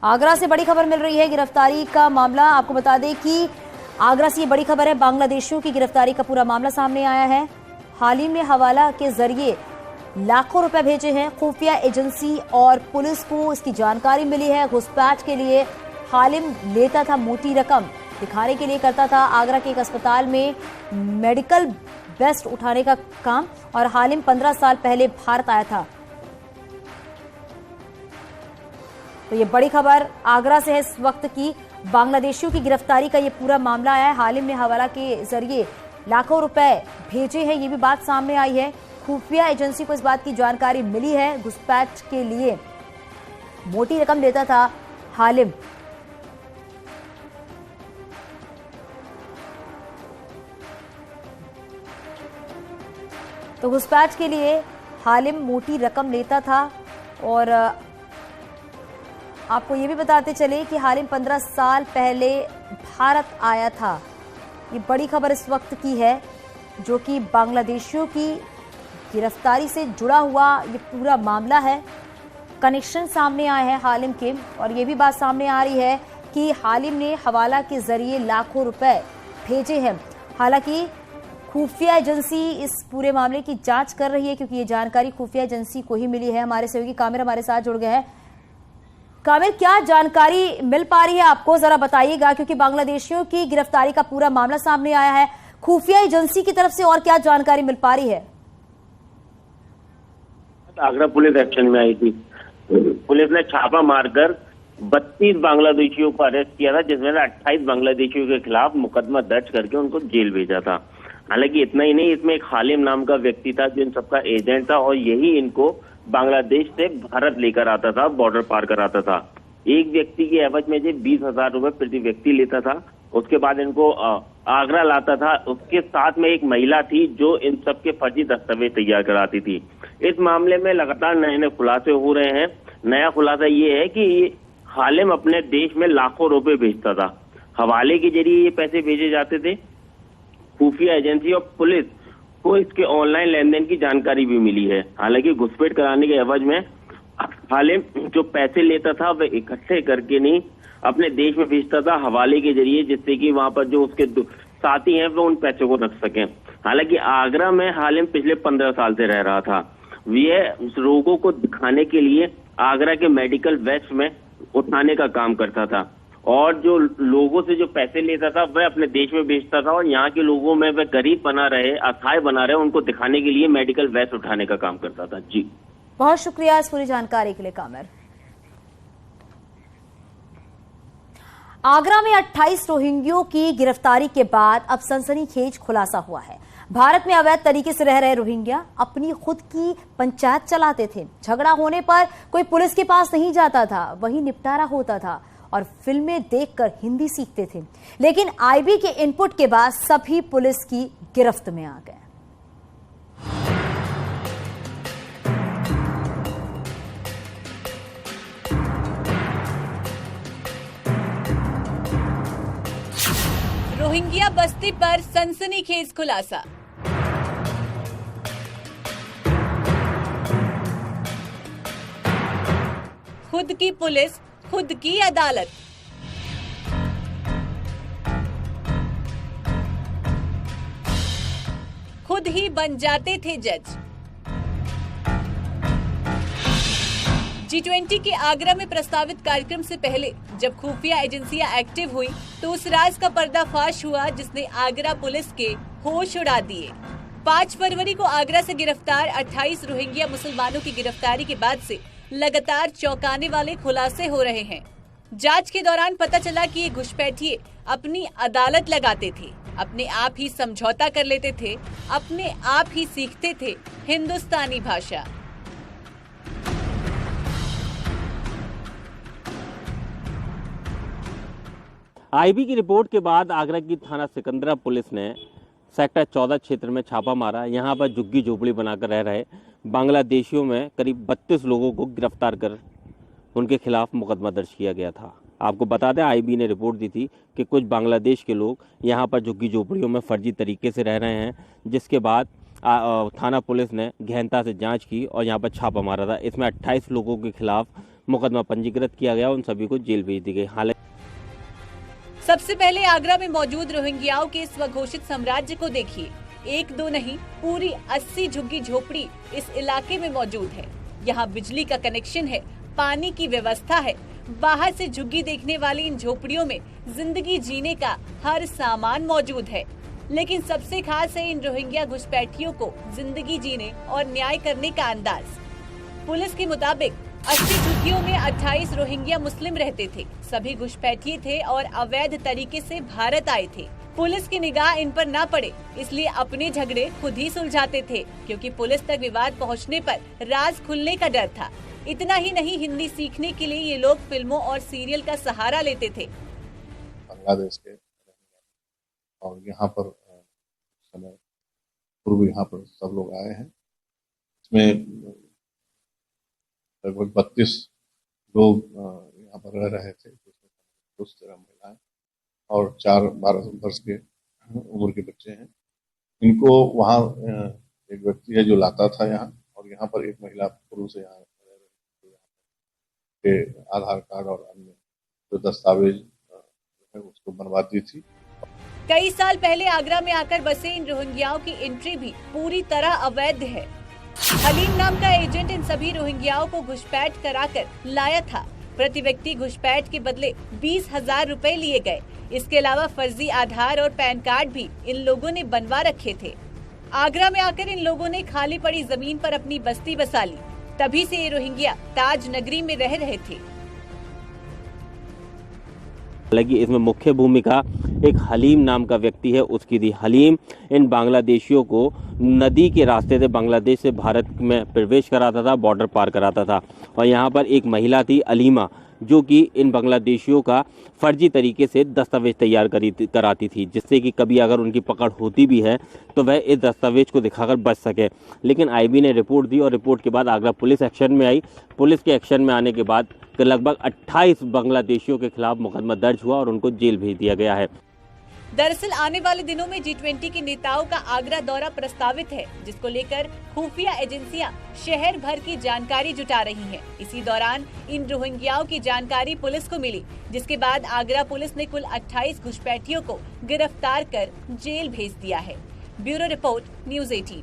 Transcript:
आगरा से बड़ी खबर मिल रही है, गिरफ्तारी का मामला। आपको बता दें कि आगरा से ये बड़ी खबर है, बांग्लादेशियों की गिरफ्तारी का पूरा मामला सामने आया है। हालिम ने हवाला के जरिए लाखों रुपए भेजे हैं। खुफिया एजेंसी और पुलिस को इसकी जानकारी मिली है। घुसपैठ के लिए हालिम लेता था मोटी रकम, दिखाने के लिए करता था आगरा के एक अस्पताल में मेडिकल वेस्ट उठाने का काम। और हालिम 15 साल पहले भारत आया था। तो ये बड़ी खबर आगरा से है इस वक्त की। बांग्लादेशियों की गिरफ्तारी का ये पूरा मामला आया है। हालिम ने हवाला के जरिए लाखों रुपए भेजे हैं, ये भी बात सामने आई है। खुफिया एजेंसी को इस बात की जानकारी मिली है। घुसपैठ के लिए मोटी रकम देता था हालिम। तो घुसपैठ के लिए हालिम मोटी रकम लेता था। और आपको ये भी बताते चले कि हालिम 15 साल पहले भारत आया था। ये बड़ी खबर इस वक्त की है, जो कि बांग्लादेशियों की गिरफ्तारी से जुड़ा हुआ ये पूरा मामला है। कनेक्शन सामने आए हैं हालिम के। और ये भी बात सामने आ रही है कि हालिम ने हवाला के जरिए लाखों रुपए भेजे हैं। हालांकि खुफिया एजेंसी इस पूरे मामले की जांच कर रही है, क्योंकि ये जानकारी खुफिया एजेंसी को ही मिली है। हमारे सहयोगी कामिर हमारे साथ जुड़ गए हैं। कामिर, क्या जानकारी मिल पा रही है आपको, जरा बताइएगा, क्योंकि बांग्लादेशियों की गिरफ्तारी का पूरा मामला सामने आया है। खुफिया एजेंसी की तरफ से और क्या जानकारी मिल पा रही है? आगरा पुलिस एक्शन में आई थी। पुलिस ने छापा मारकर 32 बांग्लादेशियों को अरेस्ट किया था, जिसमें 28 बांग्लादेशियों के खिलाफ मुकदमा दर्ज करके उनको जेल भेजा था। हालांकि इतना ही नहीं, इसमें एक हालिम नाम का व्यक्ति था जो इन सबका एजेंट था, और यही इनको बांग्लादेश से भारत लेकर आता था, बॉर्डर पार कराता था। एक व्यक्ति के एवज में 20,000 रुपए प्रति व्यक्ति लेता था। उसके बाद इनको आगरा लाता था। उसके साथ में एक महिला थी जो इन सबके फर्जी दस्तावेज तैयार कराती थी। इस मामले में लगातार नए नए खुलासे हो रहे हैं। नया खुलासा ये है कि हालिम अपने देश में लाखों रुपए भेजता था। हवाले के जरिए ये पैसे भेजे जाते थे। खुफिया एजेंसी और पुलिस को इसके ऑनलाइन लेन देन की जानकारी भी मिली है। हालांकि घुसपैठ कराने के एवज में हालिम जो पैसे लेता था वह इकट्ठे करके नहीं अपने देश में भेजता था हवाले के जरिए, जिससे कि वहां पर जो उसके साथी हैं वो उन पैसों को रख सकें। हालांकि आगरा में हालिम पिछले 15 साल से रह रहा था। वह उस रोगों को दिखाने के लिए आगरा के मेडिकल वेस्ट में उठाने का काम करता था, और जो लोगों से जो पैसे लेता था वह अपने देश में बेचता था, और यहाँ के लोगों में वह गरीब बना रहे, असहाय बना रहे, उनको दिखाने के लिए मेडिकल वेस्ट उठाने का काम करता था। जी, बहुत शुक्रिया इस पूरी जानकारी के लिए कामिर। आगरा में 28 रोहिंग्यों की गिरफ्तारी के बाद अब सनसनीखेज खुलासा हुआ है। भारत में अवैध तरीके से रह रहे रोहिंग्या अपनी खुद की पंचायत चलाते थे। झगड़ा होने पर कोई पुलिस के पास नहीं जाता था, वहीं निपटारा होता था और फिल्में देखकर हिंदी सीखते थे। लेकिन आईबी के इनपुट के बाद सभी पुलिस की गिरफ्त में आ गए। रोहिंग्या बस्ती पर सनसनीखेज खुलासा। खुद की पुलिस, खुद की अदालत। खुद ही बन जाते थे जज। G20 के आगरा में प्रस्तावित कार्यक्रम से पहले जब खुफिया एजेंसियां एक्टिव हुई तो उस राज का पर्दाफाश हुआ जिसने आगरा पुलिस के होश उड़ा दिए। 5 फरवरी को आगरा से गिरफ्तार 28 रोहिंग्या मुसलमानों की गिरफ्तारी के बाद से लगातार चौंकाने वाले खुलासे हो रहे हैं। जांच के दौरान पता चला कि ये घुसपैठिए अपनी अदालत लगाते थे, अपने आप ही समझौता कर लेते थे, अपने आप ही सीखते थे हिंदुस्तानी भाषा। आईबी की रिपोर्ट के बाद आगरा की थाना सिकंदरा पुलिस ने सेक्टर 14 क्षेत्र में छापा मारा। यहां पर झुग्गी झोपड़ी बनाकर रह रहे बांग्लादेशियों में करीब 32 लोगों को गिरफ्तार कर उनके खिलाफ मुकदमा दर्ज किया गया था। आपको बता दें, आईबी ने रिपोर्ट दी थी कि कुछ बांग्लादेश के लोग यहां पर झुग्गी झोपड़ियों में फर्जी तरीके से रह रहे हैं, जिसके बाद थाना पुलिस ने गहनता से जांच की और यहां पर छापा मारा था। इसमें 28 लोगों के खिलाफ मुकदमा पंजीकृत किया गया, उन सभी को जेल भेज दी गई। हालांकि सबसे पहले आगरा में मौजूद रोहिंग्याओं के स्वघोषित साम्राज्य को देखिए। एक दो नहीं, पूरी 80 झुग्गी झोपड़ी इस इलाके में मौजूद है। यहाँ बिजली का कनेक्शन है, पानी की व्यवस्था है। बाहर से झुग्गी देखने वाली इन झोपड़ियों में जिंदगी जीने का हर सामान मौजूद है। लेकिन सबसे खास है इन रोहिंग्या घुसपैठियों को जिंदगी जीने और न्याय करने का अंदाज। पुलिस के मुताबिक 80 झुग्गियों में 28 रोहिंग्या मुस्लिम रहते थे। सभी घुसपैठिए थे और अवैध तरीके से भारत आए थे। पुलिस की निगाह इन पर ना पड़े, इसलिए अपने झगड़े खुद ही सुलझाते थे, क्योंकि पुलिस तक विवाद पहुंचने पर राज खुलने का डर था। इतना ही नहीं, हिंदी सीखने के लिए ये लोग फिल्मों और सीरियल का सहारा लेते थे। बांग्लादेश के और यहाँ पर समय पूर्व यहाँ पर सब लोग आए हैं। इसमें लगभग 32 लोग यहाँ पर रह रहे थे, कुछ 13 महिलाएं और 4-12 वर्ष के उम्र के बच्चे हैं। इनको वहाँ एक व्यक्ति है जो लाता था यहाँ, और यहाँ पर एक महिला पूर्व से यहाँ के आधार कार्ड और अन्य जो दस्तावेज है उसको बनवाती थी। कई साल पहले आगरा में आकर बसे इन रोहिंग्याओं की एंट्री भी पूरी तरह अवैध है। हलीम नाम का एजेंट इन सभी रोहिंग्याओं को घुसपैठ कराकर लाया था। प्रति व्यक्ति घुसपैठ के बदले 20,000 रुपए लिए गए। इसके अलावा फर्जी आधार और पैन कार्ड भी इन लोगों ने बनवा रखे थे। आगरा में आकर इन लोगों ने खाली पड़ी जमीन पर अपनी बस्ती बसा ली। तभी से ये रोहिंग्या ताज नगरी में रह रहे थे। हालांकि इसमें मुख्य भूमिका एक हलीम नाम का व्यक्ति है उसकी थी। हलीम इन बांग्लादेशियों को नदी के रास्ते से बांग्लादेश से भारत में प्रवेश कराता था, बॉर्डर पार कराता था। और यहाँ पर एक महिला थी अलीमा, जो कि इन बांग्लादेशियों का फर्जी तरीके से दस्तावेज तैयार कराती थी, जिससे कि कभी अगर उनकी पकड़ होती भी है तो वह इस दस्तावेज को दिखाकर बच सके। लेकिन आईबी ने रिपोर्ट दी और रिपोर्ट के बाद आगरा पुलिस एक्शन में आई। पुलिस के एक्शन में आने के बाद लगभग 28 बांग्लादेशियों के खिलाफ मुकदमा दर्ज हुआ और उनको जेल भेज दिया गया है। दरअसल आने वाले दिनों में G20 के नेताओं का आगरा दौरा प्रस्तावित है, जिसको लेकर खुफिया एजेंसियां शहर भर की जानकारी जुटा रही हैं। इसी दौरान इन रोहिंग्याओं की जानकारी पुलिस को मिली, जिसके बाद आगरा पुलिस ने कुल 28 घुसपैठियों को गिरफ्तार कर जेल भेज दिया है। Bureau report, news 18।